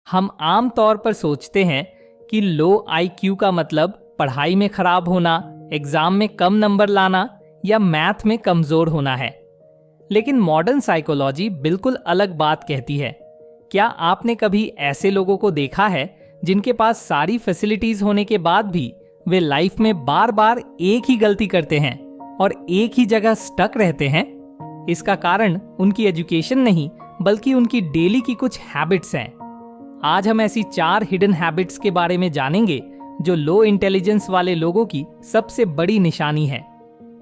हम आम तौर पर सोचते हैं कि लो आईक्यू का मतलब पढ़ाई में खराब होना, एग्जाम में कम नंबर लाना या मैथ में कमजोर होना है। लेकिन मॉडर्न साइकोलॉजी बिल्कुल अलग बात कहती है। क्या आपने कभी ऐसे लोगों को देखा है जिनके पास सारी फैसिलिटीज होने के बाद भी वे लाइफ में बार बार एक ही गलती करते हैं और एक ही जगह स्टक रहते हैं? इसका कारण उनकी एजुकेशन नहीं बल्कि उनकी डेली की कुछ हैबिट्स हैं। आज हम ऐसी 4 हिडन हैबिट्स के बारे में जानेंगे जो लो इंटेलिजेंस वाले लोगों की सबसे बड़ी निशानी है।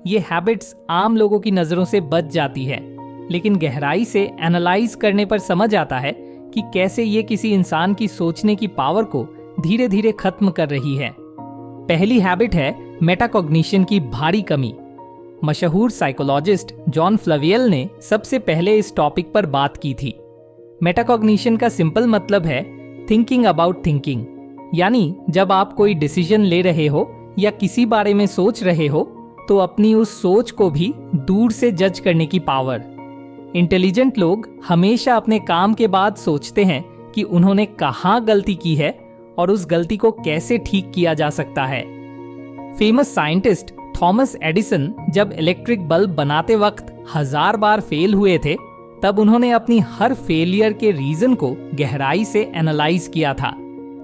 ये हैबिट्स आम लोगों की नजरों से बच जाती है, लेकिन गहराई से एनालाइज करने पर समझ आता है कि कैसे ये किसी इंसान की सोचने की पावर को धीरे धीरे खत्म कर रही है। पहली हैबिट है मेटाकॉग्निशन की भारी कमी। मशहूर साइकोलॉजिस्ट जॉन फ्लवियल ने सबसे पहले इस टॉपिक पर बात की थी। मेटाकॉग्निशन का सिंपल मतलब है थिंकिंग अबाउट थिंकिंग, यानी जब आप कोई डिसीजन ले रहे हो या किसी बारे में सोच रहे हो तो अपनी उस सोच को भी दूर से जज करने की पावर। इंटेलिजेंट लोग हमेशा अपने काम के बाद सोचते हैं कि उन्होंने कहाँ गलती की है और उस गलती को कैसे ठीक किया जा सकता है। फेमस साइंटिस्ट थॉमस एडिसन जब इलेक्ट्रिक बल्ब बनाते वक्त 1000 बार फेल हुए थे, तब उन्होंने अपनी हर फेलियर के रीजन को गहराई से एनालाइज किया था।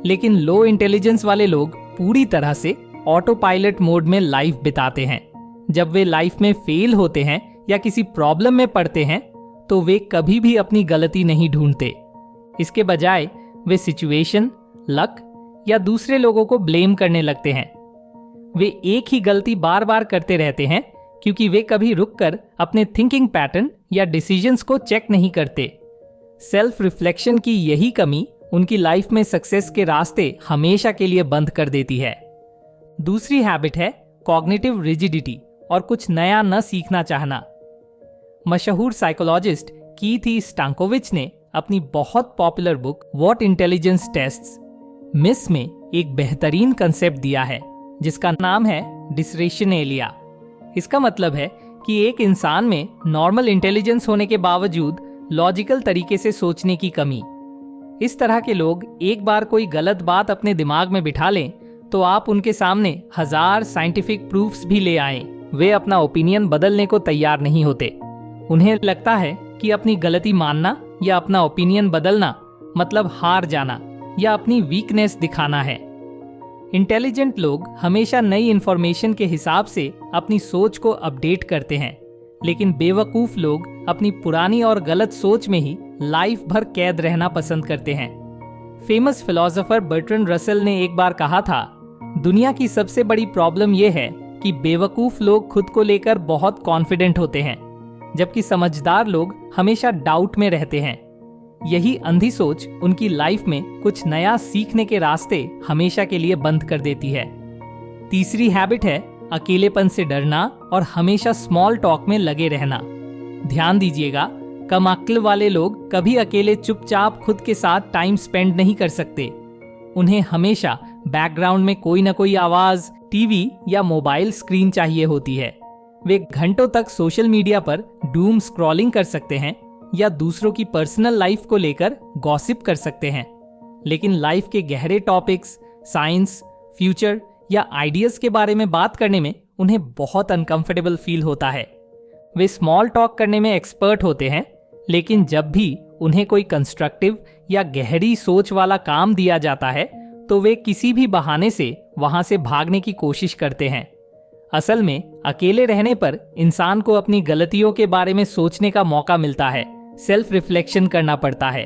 लेकिन लो इंटेलिजेंस वाले लोग पूरी तरह से ऑटो पायलट मोड में लाइफ बिताते हैं। जब वे लाइफ में फेल होते हैं या किसी प्रॉब्लम में पड़ते हैं तो वे कभी भी अपनी गलती नहीं ढूंढते। इसके बजाय वे सिचुएशन, लक या दूसरे लोगों को ब्लेम करने लगते हैं। वे एक ही गलती बार बार करते रहते हैं क्योंकि वे कभी रुककर अपने थिंकिंग पैटर्न या डिसीजंस को चेक नहीं करते। सेल्फ रिफ्लेक्शन की यही कमी उनकी लाइफ में सक्सेस के रास्ते हमेशा के लिए बंद कर देती है। दूसरी हैबिट है कॉग्निटिव रिजिडिटी और कुछ नया न सीखना चाहना। मशहूर साइकोलॉजिस्ट कीथ स्टैंकोविच ने अपनी बहुत popular book what intelligence tests miss में एक बेहतरीन कंसेप्ट दिया है जिसका नाम है डिसरेशनलिया। इसका मतलब है कि एक इंसान में नॉर्मल इंटेलिजेंस होने के बावजूद लॉजिकल तरीके से सोचने की कमी। इस तरह के लोग एक बार कोई गलत बात अपने दिमाग में बिठा लें तो आप उनके सामने 1000 साइंटिफिक प्रूफ्स भी ले आएं, वे अपना ओपिनियन बदलने को तैयार नहीं होते। उन्हें लगता है कि अपनी गलती मानना या अपना ओपिनियन बदलना मतलब हार जाना या अपनी वीकनेस दिखाना है। इंटेलिजेंट लोग हमेशा नई इंफॉर्मेशन के हिसाब से अपनी सोच को अपडेट करते हैं, लेकिन बेवकूफ लोग अपनी पुरानी और गलत सोच में ही लाइफ भर कैद रहना पसंद करते हैं। फेमस फिलोसोफर बर्ट्रैंड रसेल ने एक बार कहा था, दुनिया की सबसे बड़ी प्रॉब्लम यह है कि बेवकूफ लोग खुद को लेकर बहुत कॉन्फिडेंट होते हैं, जबकि समझदार लोग हमेशा डाउट में रहते हैं। यही अंधी सोच उनकी लाइफ में कुछ नया सीखने के रास्ते हमेशा के लिए बंद कर देती है। तीसरी हैबिट है अकेलेपन से डरना और हमेशा स्मॉल टॉक में लगे रहना। ध्यान दीजिएगा, कम अक्ल वाले लोग कभी अकेले चुपचाप खुद के साथ टाइम स्पेंड नहीं कर सकते। उन्हें हमेशा बैकग्राउंड में कोई ना कोई आवाज, टीवी या मोबाइल स्क्रीन चाहिए होती है। वे घंटों तक सोशल मीडिया पर डूम स्क्रॉलिंग कर सकते हैं या दूसरों की पर्सनल लाइफ को लेकर गॉसिप कर सकते हैं, लेकिन लाइफ के गहरे टॉपिक्स, साइंस, फ्यूचर या आइडियाज के बारे में बात करने में उन्हें बहुत अनकंफर्टेबल फील होता है। वे स्मॉल टॉक करने में एक्सपर्ट होते हैं, लेकिन जब भी उन्हें कोई कंस्ट्रक्टिव या गहरी सोच वाला काम दिया जाता है तो वे किसी भी बहाने से वहां से भागने की कोशिश करते हैं। असल में अकेले रहने पर इंसान को अपनी गलतियों के बारे में सोचने का मौका मिलता है, सेल्फ रिफ्लेक्शन करना पड़ता है,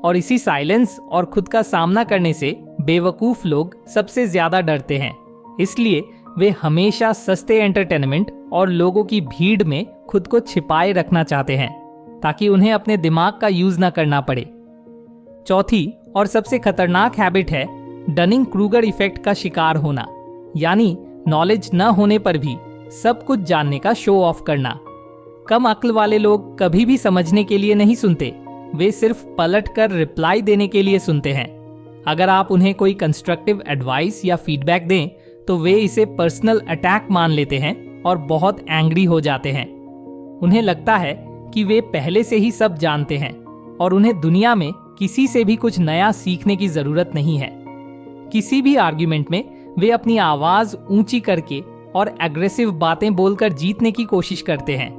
और इसी साइलेंस और खुद का सामना करने से बेवकूफ लोग सबसे ज्यादा डरते हैं। इसलिए वे हमेशा सस्ते एंटरटेनमेंट और लोगों की भीड़ में खुद को छिपाए रखना चाहते हैं ताकि उन्हें अपने दिमाग का यूज ना करना पड़े। चौथी और सबसे खतरनाक हैबिट है डनिंग क्रूगर इफेक्ट का शिकार होना, यानी नॉलेज न होने पर भी सब कुछ जानने का शो ऑफ करना। कम अक्ल वाले लोग कभी भी समझने के लिए नहीं सुनते, वे सिर्फ पलटकर रिप्लाई देने के लिए सुनते हैं। अगर आप उन्हें कोई कंस्ट्रक्टिव एडवाइस या फीडबैक दें तो वे इसे पर्सनल अटैक मान लेते हैं और बहुत एंग्री हो जाते हैं। उन्हें लगता है कि वे पहले से ही सब जानते हैं और उन्हें दुनिया में किसी से भी कुछ नया सीखने की जरूरत नहीं है। किसी भी आर्ग्यूमेंट में वे अपनी आवाज ऊंची करके और एग्रेसिव बातें बोलकर जीतने की कोशिश करते हैं,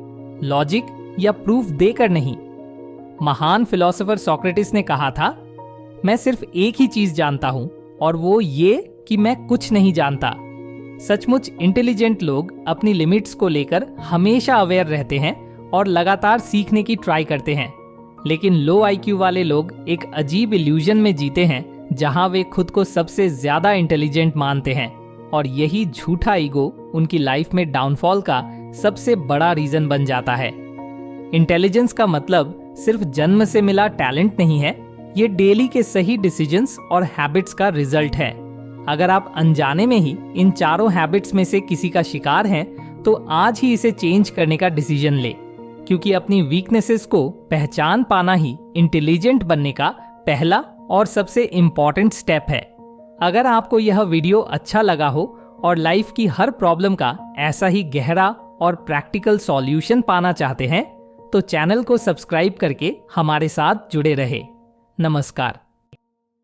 लॉजिक या प्रूफ देकर नहीं। महान फिलोसोफर सोक्रेटिस ने कहा था, मैं सिर्फ एक ही चीज जानता हूं और वो ये कि मैं कुछ नहीं जानता। सचमुच इंटेलिजेंट लोग अपनी लिमिट्स को लेकर हमेशा अवेयर रहते हैं और लगातार सीखने की ट्राई करते हैं, लेकिन लो आईक्यू वाले लोग एक अजीब इल्यूजन में जीते हैं जहां वे खुद को सबसे ज्यादा इंटेलिजेंट मानते हैं, और यही झूठा ईगो उनकी लाइफ में डाउनफॉल का सबसे बड़ा रीजन बन जाता है। इंटेलिजेंस का मतलब सिर्फ जन्म से मिला टैलेंट नहीं है, ये डेली के सही डिसीजंस और हैबिट्स का रिजल्ट है। अगर आप अनजाने में ही इन चारों हैबिट्स में से किसी का शिकार हैं, तो आज ही इसे चेंज करने का डिसीजन ले, क्योंकि अपनी वीकनेसेस को पहचान पाना ही इंटेलिजेंट बनने का पहला और सबसे इम्पॉर्टेंट स्टेप है। अगर आपको यह वीडियो अच्छा लगा हो और लाइफ की हर प्रॉब्लम का ऐसा ही गहरा और प्रैक्टिकल सॉल्यूशन पाना चाहते हैं, तो चैनल को सब्सक्राइब करके हमारे साथ जुड़े रहे। नमस्कार।